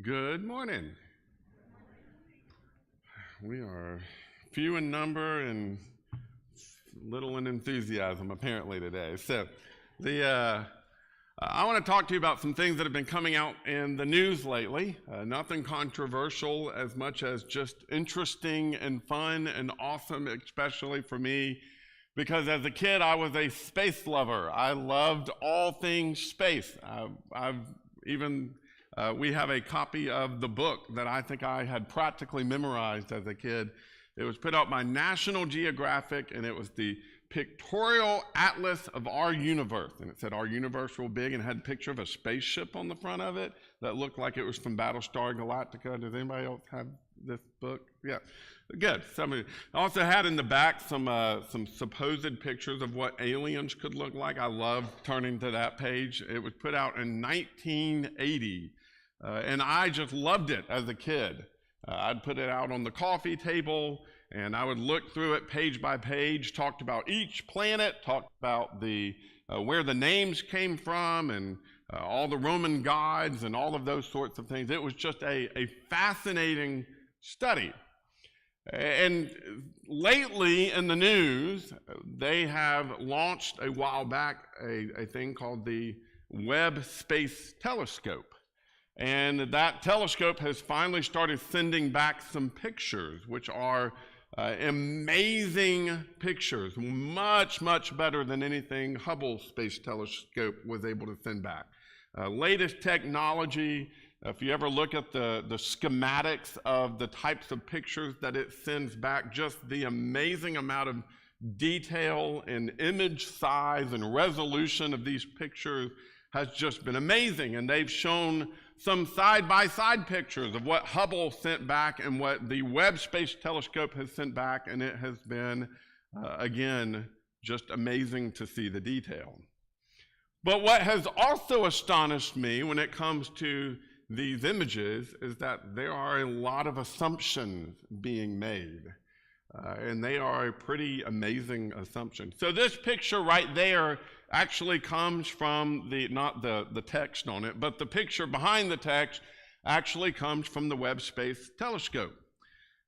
Good morning. We are few in number and little in enthusiasm apparently today. So I want to talk to you about some things that have been coming out in the news lately. Nothing controversial as much as just interesting and fun and awesome, especially for me, because as a kid I was a space lover. I loved all things space. We have a copy of the book that I think I had practically memorized as a kid. It was put out by National Geographic, and it was the Pictorial Atlas of Our Universe. And it said our universe real big and had a picture of a spaceship on the front of it that looked like it was from Battlestar Galactica. Does anybody else have this book? Yeah, good. Somebody also had in the back some supposed pictures of what aliens could look like. I love turning to that page. It was put out in 1980. And I just loved it as a kid. I'd put it out on the coffee table, and I would look through it page by page, talked about each planet, talked about where the names came from, and all the Roman gods, and all of those sorts of things. It was just a fascinating study. And lately in the news, they have launched a while back a thing called the Webb Space Telescope. And that telescope has finally started sending back some pictures, which are amazing pictures, much, much better than anything Hubble Space Telescope was able to send back. Latest technology, if you ever look at the schematics of the types of pictures that it sends back, just the amazing amount of detail and image size and resolution of these pictures has just been amazing. And they've shown some side-by-side pictures of what Hubble sent back and what the Webb Space Telescope has sent back, and it has been, again, just amazing to see the detail. But what has also astonished me when it comes to these images is that there are a lot of assumptions being made, and they are a pretty amazing assumption. So this picture right there actually comes from not the text on it, but the picture behind the text actually comes from the Webb Space Telescope.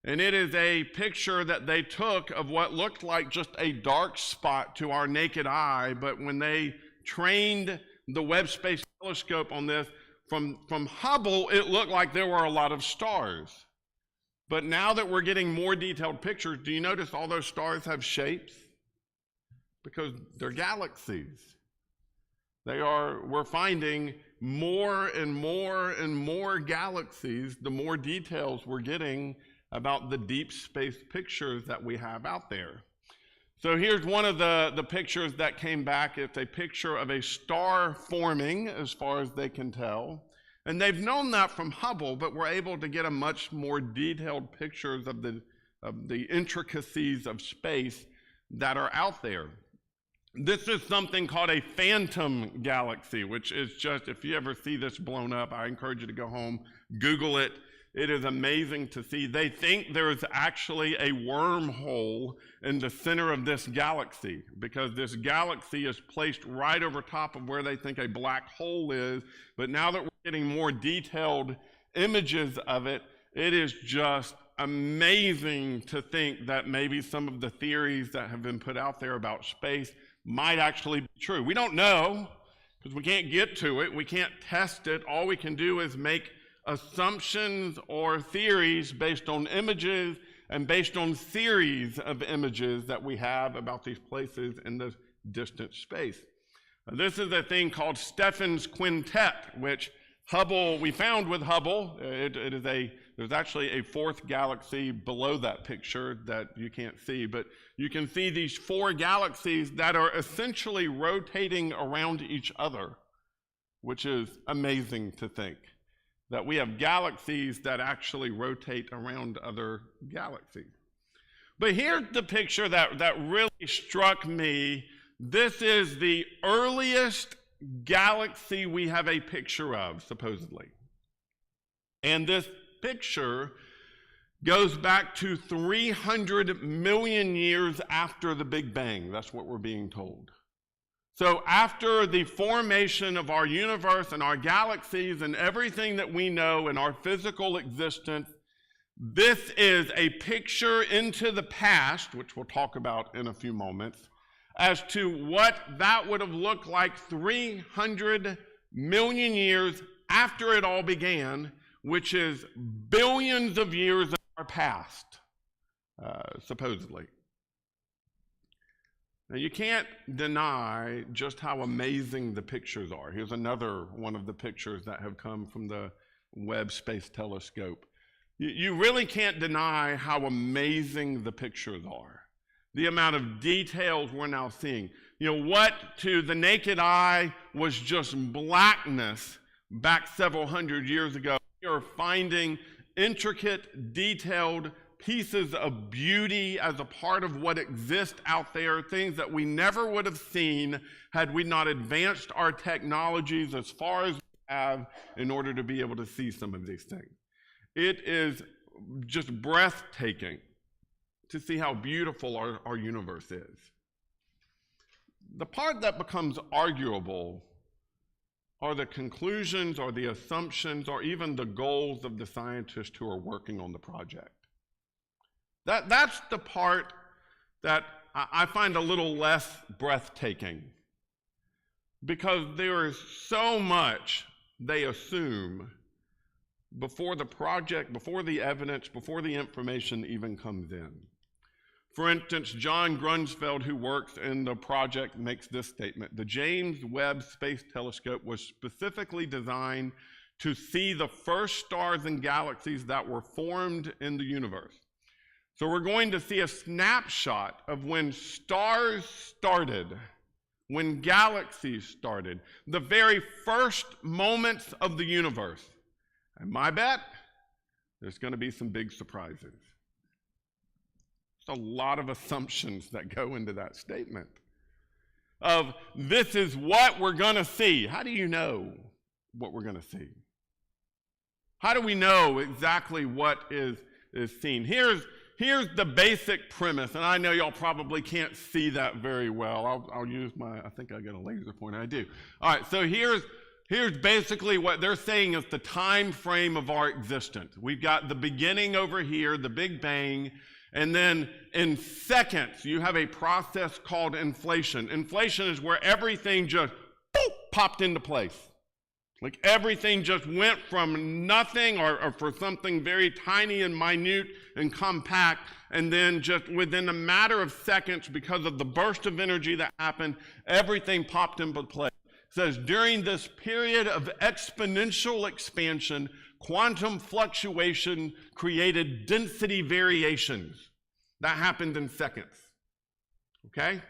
And it is a picture that they took of what looked like just a dark spot to our naked eye, but when they trained the Webb Space Telescope on this, from Hubble, it looked like there were a lot of stars. But now that we're getting more detailed pictures, do you notice all those stars have shapes? Because they're galaxies. We're finding more and more and more galaxies the more details we're getting about the deep space pictures that we have out there. So here's one of the pictures that came back. It's a picture of a star forming as far as they can tell. And they've known that from Hubble, but we're able to get a much more detailed pictures of the intricacies of space that are out there. This is something called a phantom galaxy, which is just, if you ever see this blown up, I encourage you to go home, Google it. It is amazing to see. They think there is actually a wormhole in the center of this galaxy, because this galaxy is placed right over top of where they think a black hole is. But now that we're getting more detailed images of it, it is just amazing to think that maybe some of the theories that have been put out there about space might actually be true. We don't know, because we can't get to it. We can't test it. All we can do is make assumptions or theories based on images and based on series of images that we have about these places in the distant space. This is a thing called Stephan's quintet, which we found with Hubble. There's actually a fourth galaxy below that picture that you can't see, but you can see these four galaxies that are essentially rotating around each other, which is amazing to think, that we have galaxies that actually rotate around other galaxies. But here's the picture that really struck me. This is the earliest galaxy we have a picture of, supposedly. And this picture goes back to 300 million years after the Big Bang. That's what we're being told. So after the formation of our universe and our galaxies and everything that we know in our physical existence, this is a picture into the past, which we'll talk about in a few moments, as to what that would have looked like 300 million years after it all began, which is billions of years in our past, supposedly. Now, you can't deny just how amazing the pictures are. Here's another one of the pictures that have come from the Webb Space Telescope. You really can't deny how amazing the pictures are. The amount of details we're now seeing. You know, what to the naked eye was just blackness back several hundred years ago, we are finding intricate, detailed pieces of beauty as a part of what exists out there, things that we never would have seen had we not advanced our technologies as far as we have in order to be able to see some of these things. It is just breathtaking to see how beautiful our universe is. The part that becomes arguable are the conclusions or the assumptions or even the goals of the scientists who are working on the project. That's the part that I find a little less breathtaking, because there is so much they assume before the project, before the evidence, before the information even comes in. For instance, John Grunsfeld, who works in the project, makes this statement: the James Webb Space Telescope was specifically designed to see the first stars and galaxies that were formed in the universe. So we're going to see a snapshot of when stars started, when galaxies started, the very first moments of the universe. And my bet, there's going to be some big surprises. There's a lot of assumptions that go into that statement of this is what we're going to see. How do you know what we're going to see? How do we know exactly what is seen? Here's the basic premise, and I know y'all probably can't see that very well. I'll use I think I got a laser pointer. I do. All right, so here's basically what they're saying is the time frame of our existence. We've got the beginning over here, the Big Bang, and then in seconds, you have a process called inflation. Inflation is where everything just popped into place. Like everything just went from nothing or for something very tiny and minute and compact, and then just within a matter of seconds, because of the burst of energy that happened, everything popped into place. It says, during this period of exponential expansion, quantum fluctuation created density variations. That happened in seconds. Okay?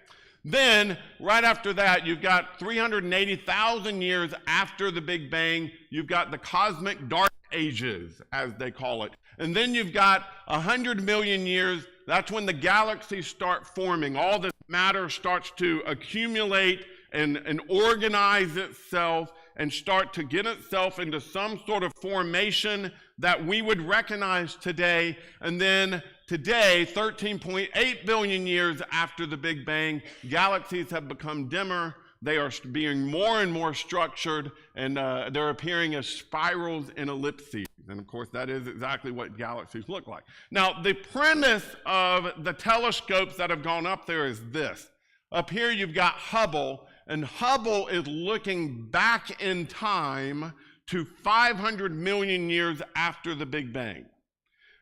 Then, right after that, you've got 380,000 years after the Big Bang, you've got the cosmic dark ages, as they call it. And then you've got 100 million years, that's when the galaxies start forming. All this matter starts to accumulate and organize itself and start to get itself into some sort of formation that we would recognize today. And then today, 13.8 billion years after the Big Bang, galaxies have become dimmer. They are being more and more structured, and they're appearing as spirals and ellipses. And of course, that is exactly what galaxies look like. Now, the premise of the telescopes that have gone up there is this. Up here, you've got Hubble, and Hubble is looking back in time to 500 million years after the Big Bang.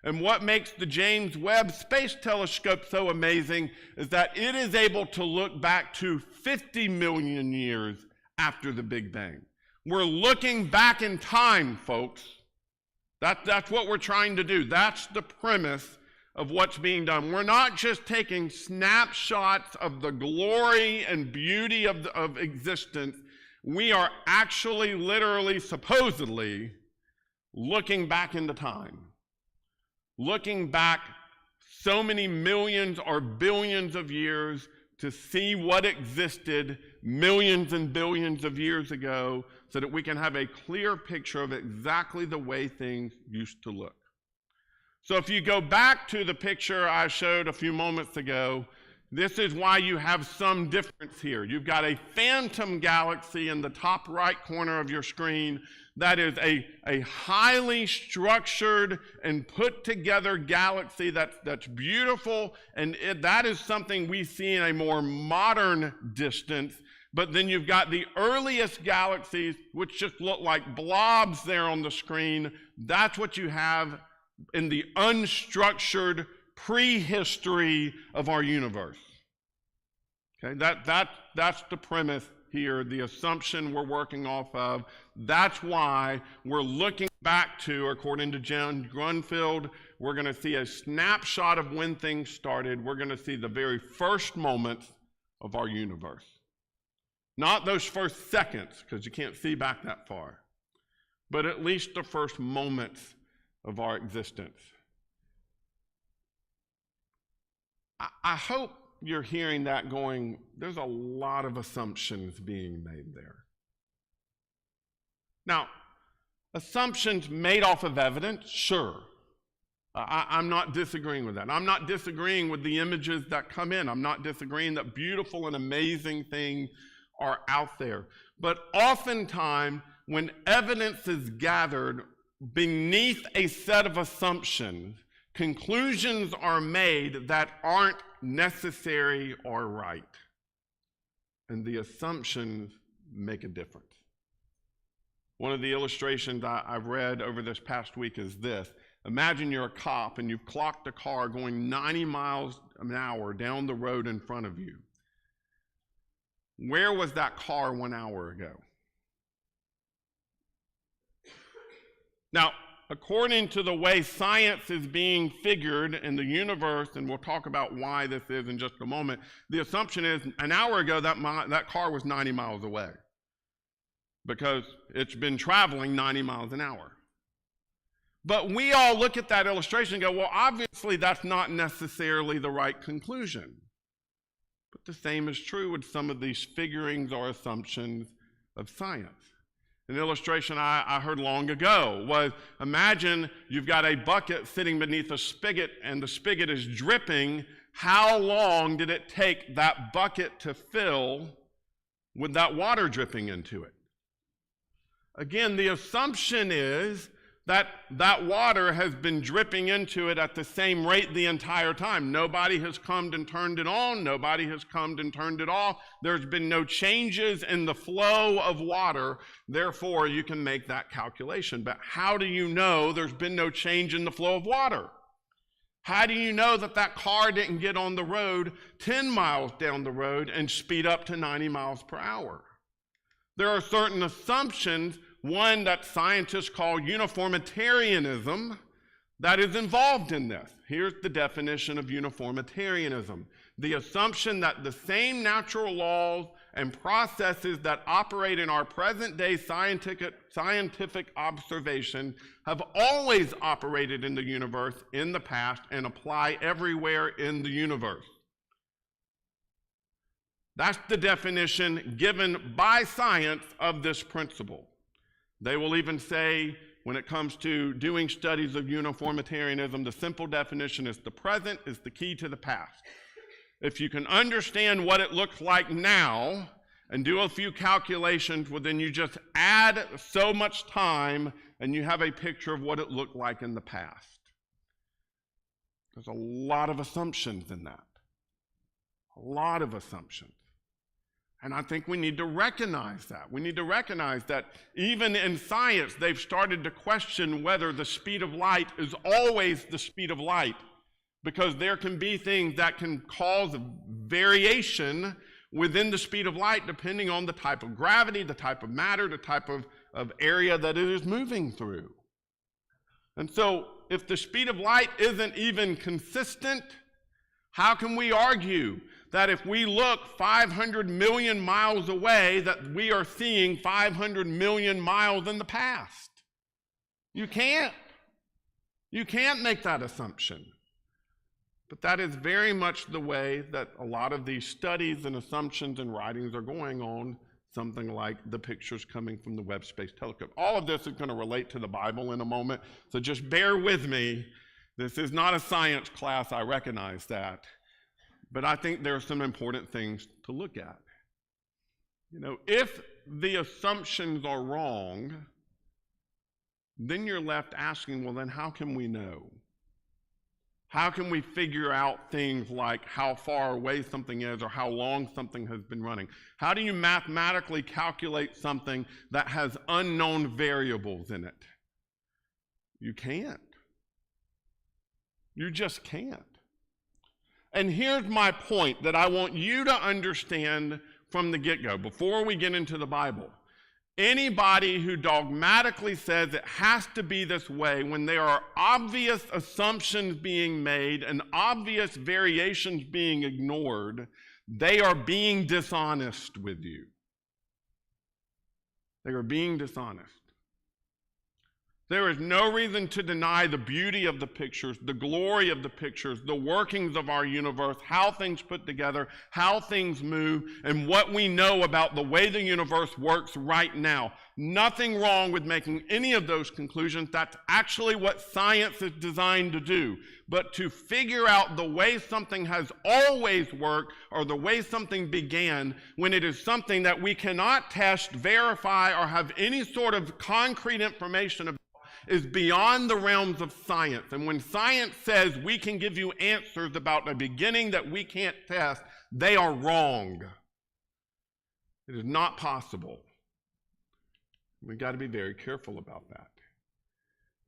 And what makes the James Webb Space Telescope so amazing is that it is able to look back to 50 million years after the Big Bang. We're looking back in time, folks. That's what we're trying to do. That's the premise of what's being done. We're not just taking snapshots of the glory and beauty of existence. We are actually, literally, supposedly looking back into time. Looking back so many millions or billions of years to see what existed millions and billions of years ago, so that we can have a clear picture of exactly the way things used to look. So if you go back to the picture I showed a few moments ago, This is why you have some difference here. You've got a phantom galaxy in the top right corner of your screen. That is a highly structured and put together galaxy that's beautiful, and that is something we see in a more modern distance. But then you've got the earliest galaxies, which just look like blobs there on the screen. That's what you have in the unstructured prehistory of our universe. Okay, that's the premise here, the assumption we're working off of. That's why we're looking back to, according to John Grunfeld, we're going to see a snapshot of when things started. We're going to see the very first moments of our universe. Not those first seconds, because you can't see back that far, but at least the first moments of our existence. I hope you're hearing that going, there's a lot of assumptions being made there. Now, assumptions made off of evidence, sure. I'm not disagreeing with that. I'm not disagreeing with the images that come in. I'm not disagreeing that beautiful and amazing things are out there. But oftentimes, when evidence is gathered beneath a set of assumptions, conclusions are made that aren't necessary or right. And the assumptions make a difference. One of the illustrations I've read over this past week is this. Imagine you're a cop and you've clocked a car going 90 miles an hour down the road in front of you. Where was that car 1 hour ago? Now, according to the way science is being figured in the universe, and we'll talk about why this is in just a moment, the assumption is an hour ago that car was 90 miles away because it's been traveling 90 miles an hour. But we all look at that illustration and go, well, obviously that's not necessarily the right conclusion. But the same is true with some of these figurings or assumptions of science. An illustration I heard long ago was, imagine you've got a bucket sitting beneath a spigot and the spigot is dripping. How long did it take that bucket to fill with that water dripping into it? Again, the assumption is that that water has been dripping into it at the same rate the entire time. Nobody has come and turned it on. Nobody has come and turned it off. There's been no changes in the flow of water. Therefore, you can make that calculation. But how do you know there's been no change in the flow of water? How do you know that that car didn't get on the road 10 miles down the road and speed up to 90 miles per hour? There are certain assumptions, one that scientists call uniformitarianism, that is involved in this. Here's the definition of uniformitarianism: the assumption that the same natural laws and processes that operate in our present-day scientific observation have always operated in the universe in the past and apply everywhere in the universe. That's the definition given by science of this principle. They will even say, when it comes to doing studies of uniformitarianism, the simple definition is the present is the key to the past. If you can understand what it looks like now and do a few calculations, well, then you just add so much time and you have a picture of what it looked like in the past. There's a lot of assumptions in that. A lot of assumptions. And I think we need to recognize that. We need to recognize that even in science, they've started to question whether the speed of light is always the speed of light, because there can be things that can cause variation within the speed of light depending on the type of gravity, the type of matter, the type of area that it is moving through. And so if the speed of light isn't even consistent, how can we argue that if we look 500 million miles away, that we are seeing 500 million miles in the past? You can't. You can't make that assumption. But that is very much the way that a lot of these studies and assumptions and writings are going on, something like the pictures coming from the Webb Space Telescope. All of this is going to relate to the Bible in a moment, so just bear with me. This is not a science class, I recognize that. but I think there are some important things to look at. If the assumptions are wrong, then you're left asking, well, then how can we know? How can we figure out things like how far away something is or how long something has been running? How do you mathematically calculate something that has unknown variables in it? You can't. You just can't. And here's my point that I want you to understand from the get-go, before we get into the Bible. Anybody who dogmatically says it has to be this way when there are obvious assumptions being made and obvious variations being ignored, they are being dishonest with you. They are being dishonest. There is no reason to deny the beauty of the pictures, the glory of the pictures, the workings of our universe, how things put together, how things move, and what we know about the way the universe works right now. Nothing wrong with making any of those conclusions. That's actually what science is designed to do. But to figure out the way something has always worked or the way something began, when it is something that we cannot test, verify, or have any sort of concrete information about, is beyond the realms of science. And when science says we can give you answers about a beginning that we can't test, they are wrong. It is not possible. We've got to be very careful about that.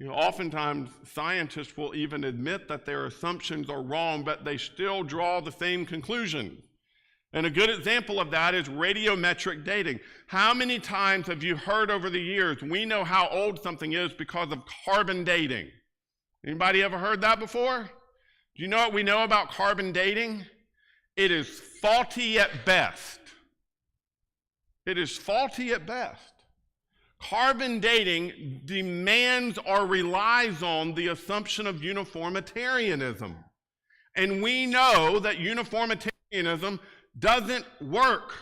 Oftentimes scientists will even admit that their assumptions are wrong, but they still draw the same conclusions. And a good example of that is radiometric dating. How many times have you heard over the years, we know how old something is because of carbon dating? Anybody ever heard that before? Do you know what we know about carbon dating? It is faulty at best. It is faulty at best. Carbon dating demands or relies on the assumption of uniformitarianism. And we know that uniformitarianism doesn't work.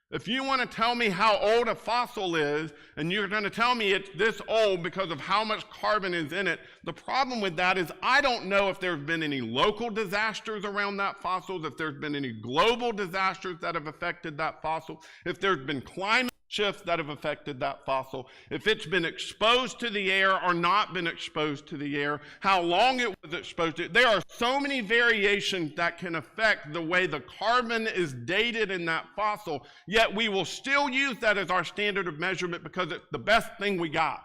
If you want to tell me how old a fossil is, and you're going to tell me it's this old because of how much carbon is in it, the problem with that is I don't know if there's been any local disasters around that fossil, if there's been any global disasters that have affected that fossil, if there's been climate shifts that have affected that fossil, if it's been exposed to the air or not been exposed to the air, how long it was exposed to. There are so many variations that can affect the way the carbon is dated in that fossil, yet we will still use that as our standard of measurement because it's the best thing we got.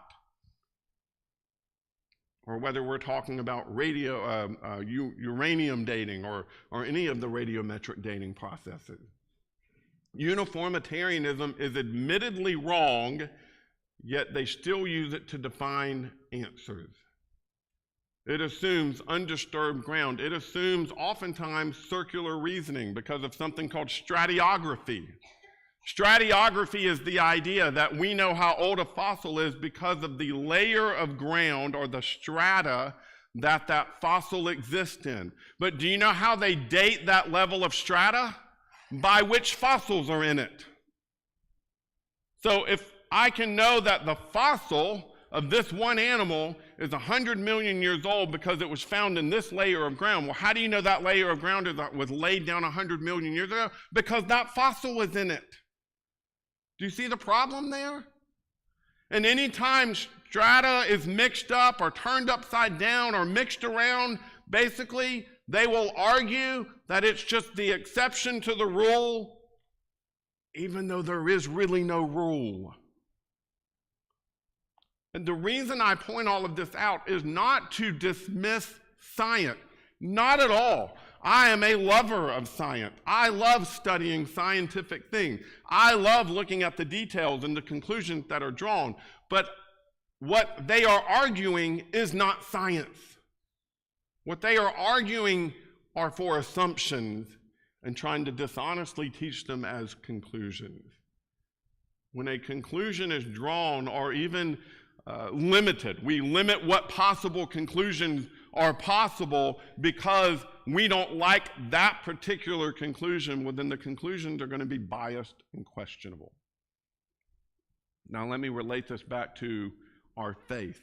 Or whether we're talking about uranium dating or any of the radiometric dating processes. Uniformitarianism is admittedly wrong, yet they still use it to define answers. It assumes undisturbed ground. It assumes oftentimes circular reasoning because of something called stratiography. Stratiography is the idea that we know how old a fossil is because of the layer of ground or the strata that fossil exists in. But do you know how they date that level of strata? By which fossils are in it. So if I can know that the fossil of this one animal is 100 million years old because it was found in this layer of ground, well, how do you know that layer of ground was laid down 100 million years ago? Because that fossil was in it. Do you see the problem there? And anytime strata is mixed up or turned upside down or mixed around, basically, they will argue that it's just the exception to the rule, even though there is really no rule. And the reason I point all of this out is not to dismiss science. Not at all. I am a lover of science. I love studying scientific things. I love looking at the details and the conclusions that are drawn. But what they are arguing is not science. What they are arguing are for assumptions and trying to dishonestly teach them as conclusions. When a conclusion is drawn or even limited, we limit what possible conclusions are possible because we don't like that particular conclusion, well, then the conclusions are going to be biased and questionable. Now let me relate this back to our faith.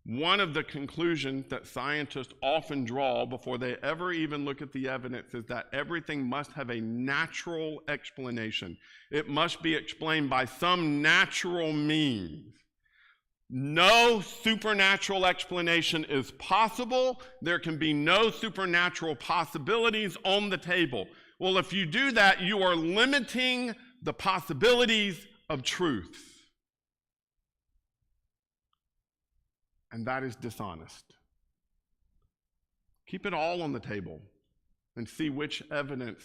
One of the conclusions that scientists often draw before they ever even look at the evidence is that everything must have a natural explanation. It must be explained by some natural means. No supernatural explanation is possible. There can be no supernatural possibilities on the table. Well, if you do that, you are limiting the possibilities of truth. And that is dishonest. Keep it all on the table and see which evidence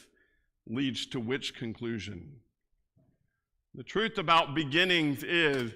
leads to which conclusion. The truth about beginnings is,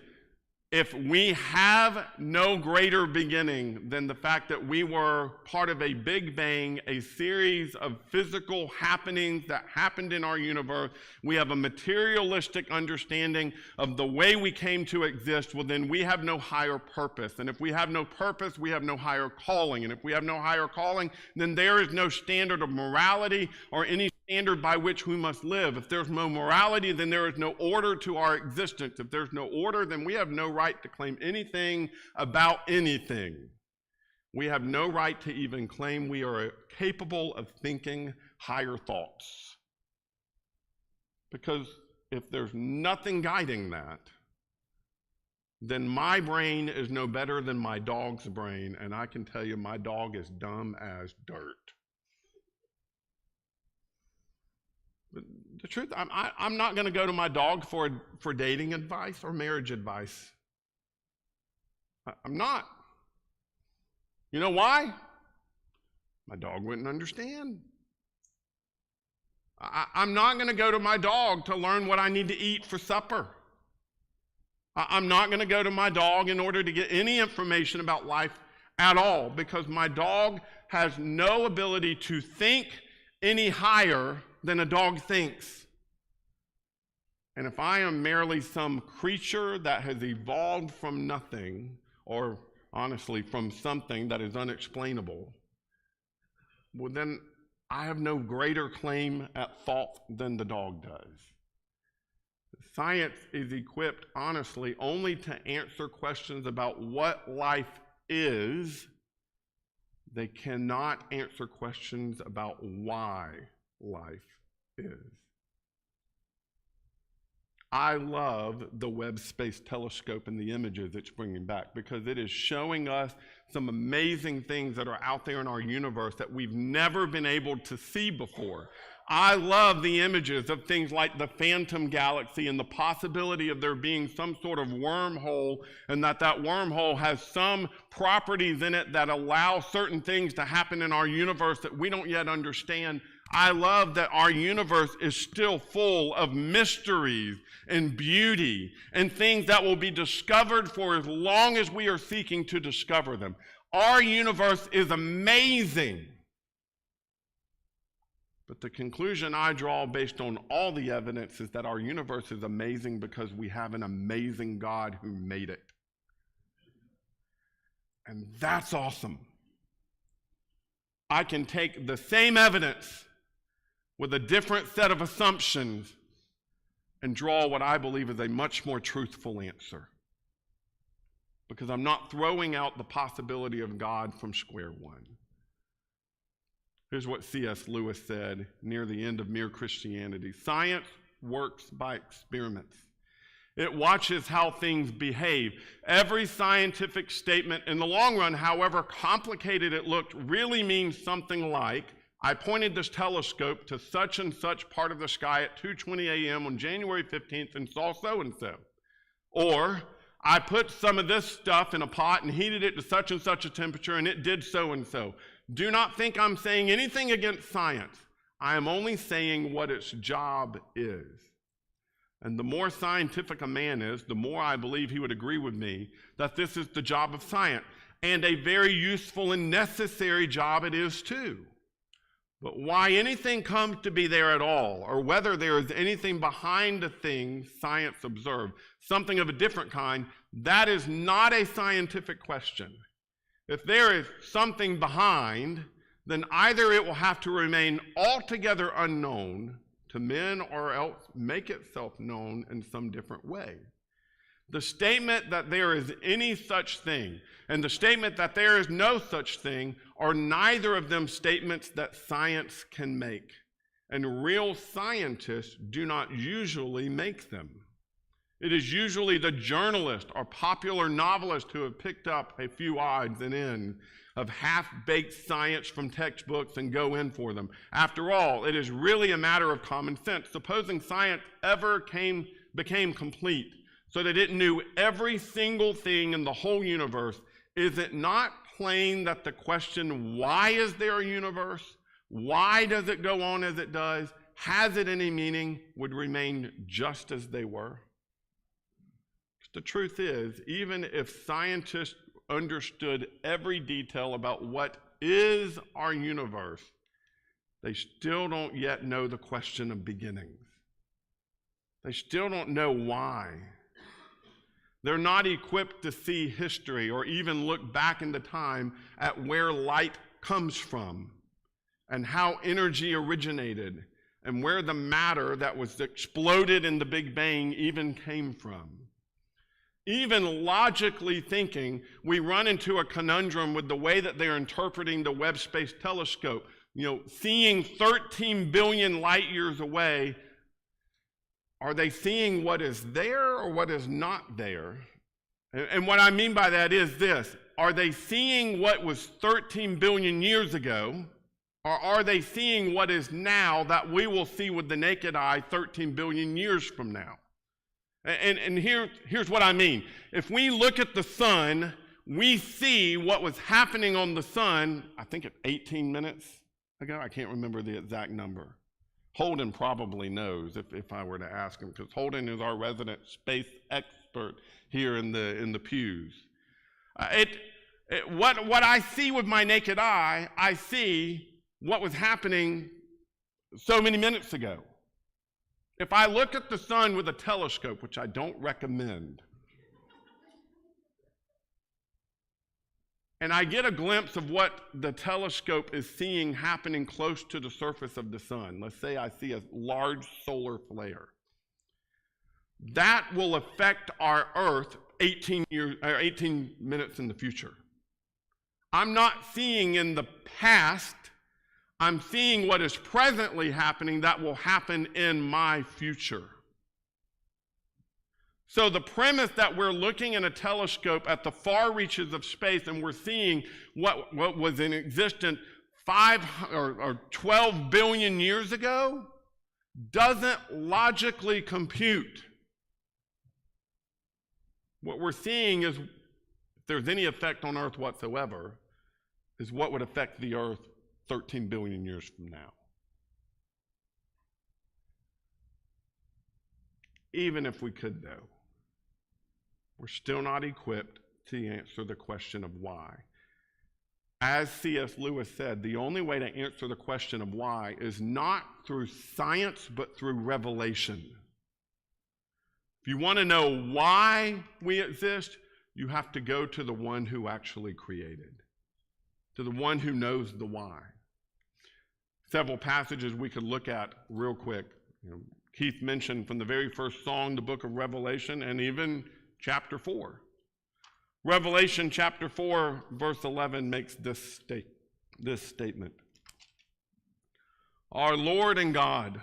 if we have no greater beginning than the fact that we were part of a Big Bang, a series of physical happenings that happened in our universe, we have a materialistic understanding of the way we came to exist, well, then we have no higher purpose. And if we have no purpose, we have no higher calling. And if we have no higher calling, then there is no standard of morality or any standard by which we must live. If there's no morality, then there is no order to our existence. If there's no order, then we have no right to claim anything about anything. We have no right to even claim we are capable of thinking higher thoughts. Because if there's nothing guiding that, then my brain is no better than my dog's brain, and I can tell you my dog is dumb as dirt. The truth, I'm not going to go to my dog for dating advice or marriage advice. I'm not. You know why? My dog wouldn't understand. I'm not going to go to my dog to learn what I need to eat for supper. I'm not going to go to my dog in order to get any information about life at all, because my dog has no ability to think any higher than a dog thinks. And if I am merely some creature that has evolved from nothing, or honestly from something that is unexplainable, well, then I have no greater claim at fault than the dog does. Science is equipped, honestly, only to answer questions about what life is. They cannot answer questions about why life is. I love the Webb Space Telescope and the images it's bringing back, because it is showing us some amazing things that are out there in our universe that we've never been able to see before. I love the images of things like the Phantom Galaxy and the possibility of there being some sort of wormhole, and that wormhole has some properties in it that allow certain things to happen in our universe that we don't yet understand. I love that our universe is still full of mysteries and beauty and things that will be discovered for as long as we are seeking to discover them. Our universe is amazing. But the conclusion I draw based on all the evidence is that our universe is amazing because we have an amazing God who made it. And that's awesome. I can take the same evidence with a different set of assumptions and draw what I believe is a much more truthful answer. Because I'm not throwing out the possibility of God from square one. Here's what C.S. Lewis said near the end of Mere Christianity. Science works by experiments. It watches how things behave. Every scientific statement in the long run, however complicated it looked, really means something like, I pointed this telescope to such and such part of the sky at 2:20 a.m. on January 15th and saw so-and-so. Or, I put some of this stuff in a pot and heated it to such and such a temperature and it did so-and-so. Do not think I'm saying anything against science. I am only saying what its job is. And the more scientific a man is, the more I believe he would agree with me that this is the job of science, and a very useful and necessary job it is too. But why anything comes to be there at all, or whether there is anything behind the thing science observed, something of a different kind, that is not a scientific question. If there is something behind, then either it will have to remain altogether unknown to men or else make itself known in some different way. The statement that there is any such thing and the statement that there is no such thing are neither of them statements that science can make. And real scientists do not usually make them. It is usually the journalist or popular novelist who have picked up a few odds and ends of half-baked science from textbooks and go in for them. After all, it is really a matter of common sense. Supposing science ever became complete so that it knew every single thing in the whole universe, is it not plain that the question, why is there a universe? Why does it go on as it does? Has it any meaning? Would remain just as they were? The truth is, even if scientists understood every detail about what is our universe, they still don't yet know the question of beginnings. They still don't know why. They're not equipped to see history or even look back into time at where light comes from and how energy originated and where the matter that was exploded in the Big Bang even came from. Even logically thinking, we run into a conundrum with the way that they're interpreting the Webb Space Telescope. Seeing 13 billion light years away, are they seeing what is there or what is not there? And what I mean by that is this: are they seeing what was 13 billion years ago, or are they seeing what is now that we will see with the naked eye 13 billion years from now? And here's what I mean. If we look at the sun, we see what was happening on the sun, I think at 18 minutes ago. I can't remember the exact number. Holden probably knows if I were to ask him, because Holden is our resident space expert here in the pews. What I see with my naked eye, I see what was happening so many minutes ago. If I look at the sun with a telescope, which I don't recommend, and I get a glimpse of what the telescope is seeing happening close to the surface of the sun, let's say I see a large solar flare, that will affect our Earth 18 minutes in the future. I'm not seeing in the past, I'm seeing what is presently happening that will happen in my future. So the premise that we're looking in a telescope at the far reaches of space and we're seeing what was in existence 12 billion years ago doesn't logically compute. What we're seeing is, if there's any effect on Earth whatsoever, is what would affect the Earth 13 billion years from now. Even if we could, though, we're still not equipped to answer the question of why. As C.S. Lewis said, the only way to answer the question of why is not through science, but through revelation. If you want to know why we exist, you have to go to the one who actually created, to the one who knows the why. Several passages we could look at real quick. Keith mentioned from the very first song, the book of Revelation, and even chapter 4. Revelation chapter 4, verse 11 makes this statement. Our Lord and God,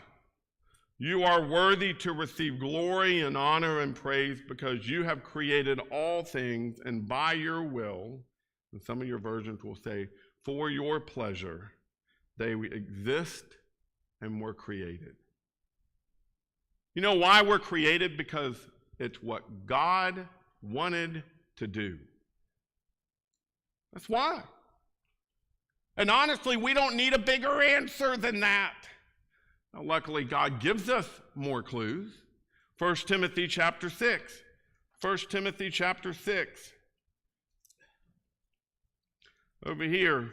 you are worthy to receive glory and honor and praise because you have created all things, and by your will, and some of your versions will say, for your pleasure, they exist and were created. You know why we're created? Because it's what God wanted to do. That's why. And honestly, we don't need a bigger answer than that. Now, luckily, God gives us more clues. 1 Timothy chapter 6. 1 Timothy chapter 6. Over here,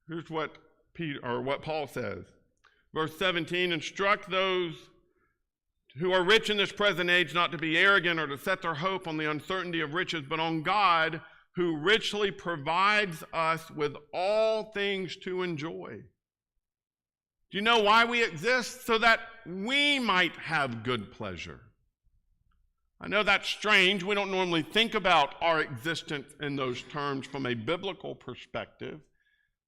here's what Paul says. Verse 17, instruct those who are rich in this present age not to be arrogant or to set their hope on the uncertainty of riches, but on God, who richly provides us with all things to enjoy. Do you know why we exist? So that we might have good pleasure. I know that's strange. We don't normally think about our existence in those terms from a biblical perspective,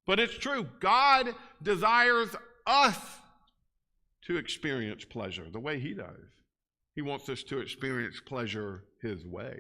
but it's true. God desires us to experience pleasure the way he does. He wants us to experience pleasure his way.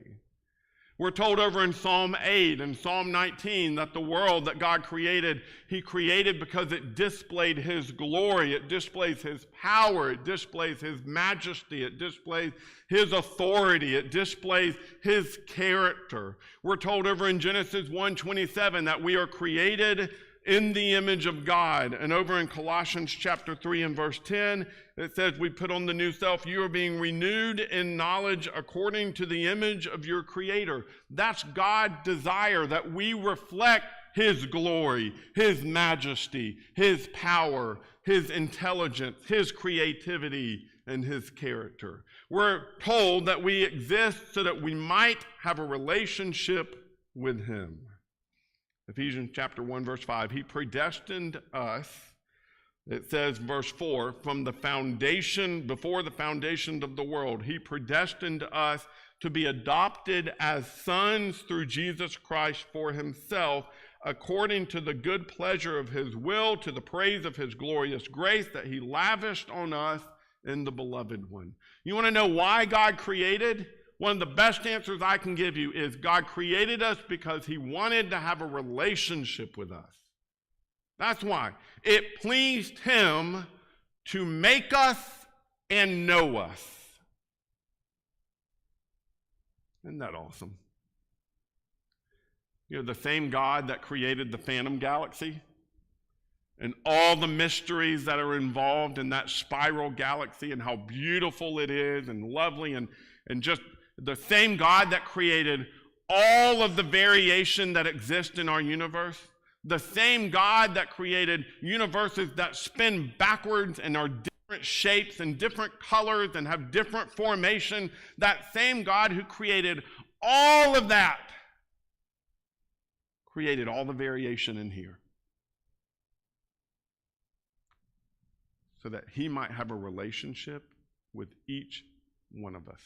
We're told over in Psalm 8 and Psalm 19 that the world that God created, he created because it displayed his glory, it displays his power, it displays his majesty, it displays his authority, it displays his character. We're told over in Genesis 1:27 that we are created in the image of God. And over in Colossians chapter 3 and verse 10, it says, we put on the new self. You are being renewed in knowledge according to the image of your Creator. That's God's desire, that we reflect his glory, his majesty, his power, his intelligence, his creativity, and his character. We're told that we exist so that we might have a relationship with him. Ephesians chapter 1, verse 5, he predestined us, it says, verse 4, from the foundation, before the foundation of the world, he predestined us to be adopted as sons through Jesus Christ for himself, according to the good pleasure of his will, to the praise of his glorious grace that he lavished on us in the beloved one. You want to know why God created? One of the best answers I can give you is God created us because he wanted to have a relationship with us. That's why. It pleased him to make us and know us. Isn't that awesome? You know, the same God that created the Phantom Galaxy and all the mysteries that are involved in that spiral galaxy and how beautiful it is and lovely and just the same God that created all of the variation that exists in our universe, the same God that created universes that spin backwards and are different shapes and different colors and have different formation, that same God who created all of that, created all the variation in here so that he might have a relationship with each one of us.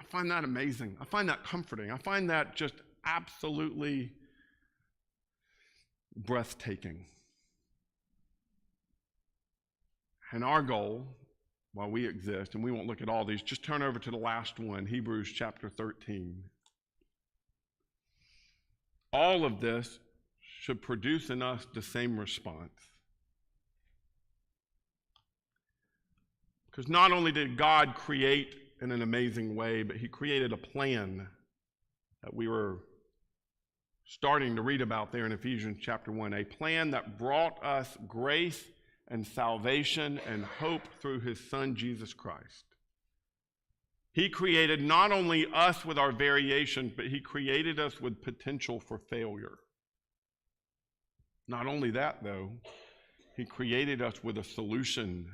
I find that amazing. I find that comforting. I find that just absolutely breathtaking. And our goal, while we exist, and we won't look at all these, just turn over to the last one, Hebrews chapter 13. All of this should produce in us the same response. Because not only did God create in an amazing way, but he created a plan that we were starting to read about there in Ephesians chapter 1, a plan that brought us grace and salvation and hope through his Son, Jesus Christ. He created not only us with our variations, but he created us with potential for failure. Not only that, though, he created us with a solution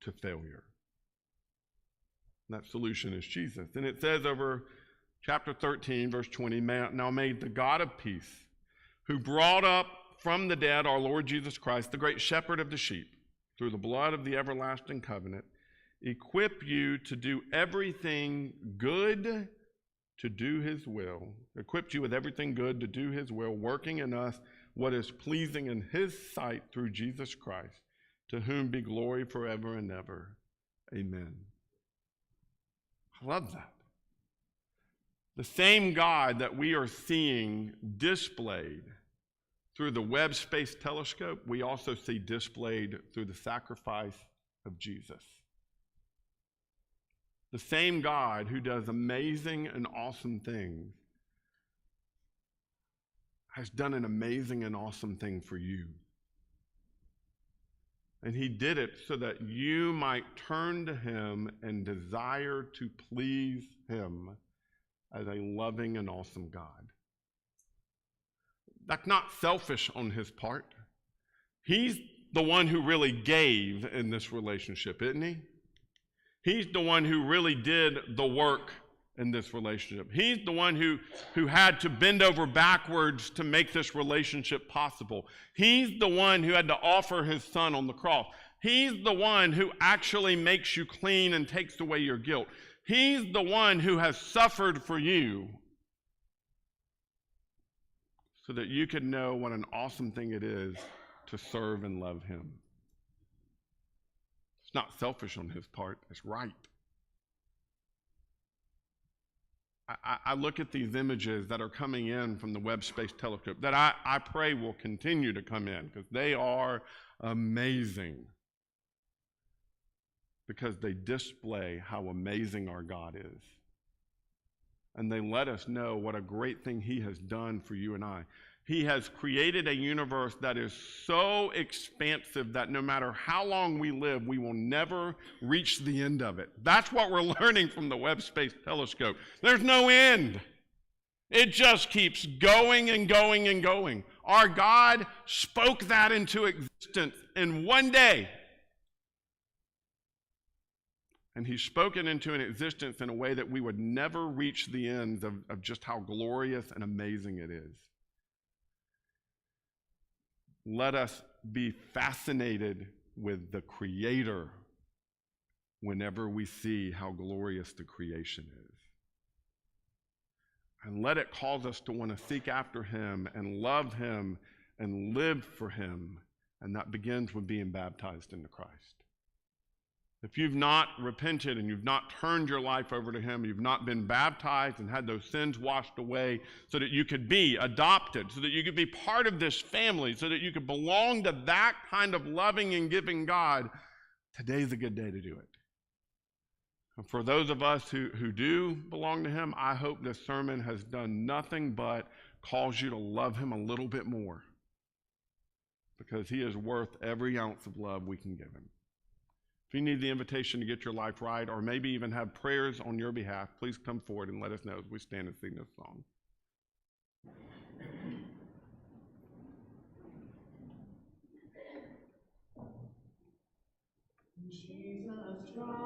to failure. And that solution is Jesus. And it says over chapter 13, verse 20, now may the God of peace, who brought up from the dead our Lord Jesus Christ, the great shepherd of the sheep, through the blood of the everlasting covenant, equip you to do everything good to do his will, equipped you with everything good to do his will, working in us what is pleasing in his sight through Jesus Christ, to whom be glory forever and ever. Amen. I love that. The same God that we are seeing displayed through the Webb Space Telescope, we also see displayed through the sacrifice of Jesus. The same God who does amazing and awesome things has done an amazing and awesome thing for you. And he did it so that you might turn to him and desire to please him as a loving and awesome God. That's not selfish on his part. He's the one who really gave in this relationship, isn't he? He's the one who really did the work in this relationship. He's the one who had to bend over backwards to make this relationship possible. He's the one who had to offer his son on the cross. He's the one who actually makes you clean and takes away your guilt. He's the one who has suffered for you so that you can know what an awesome thing it is to serve and love him. It's not selfish on his part, it's right. I look at these images that are coming in from the Webb Space Telescope that I pray will continue to come in because they are amazing. Because they display how amazing our God is. And they let us know what a great thing he has done for you and I. He has created a universe that is so expansive that no matter how long we live, we will never reach the end of it. That's what we're learning from the Webb Space Telescope. There's no end. It just keeps going and going and going. Our God spoke that into existence in one day. And he spoke it into an existence in a way that we would never reach the ends of just how glorious and amazing it is. Let us be fascinated with the Creator whenever we see how glorious the creation is. And let it cause us to want to seek after him and love him and live for him. And that begins with being baptized into Christ. If you've not repented and you've not turned your life over to him, you've not been baptized and had those sins washed away so that you could be adopted, so that you could be part of this family, so that you could belong to that kind of loving and giving God, today's a good day to do it. And for those of us who do belong to him, I hope this sermon has done nothing but cause you to love him a little bit more, because he is worth every ounce of love we can give him. If you need the invitation to get your life right, or maybe even have prayers on your behalf, please come forward and let us know as we stand and sing this song. Jesus.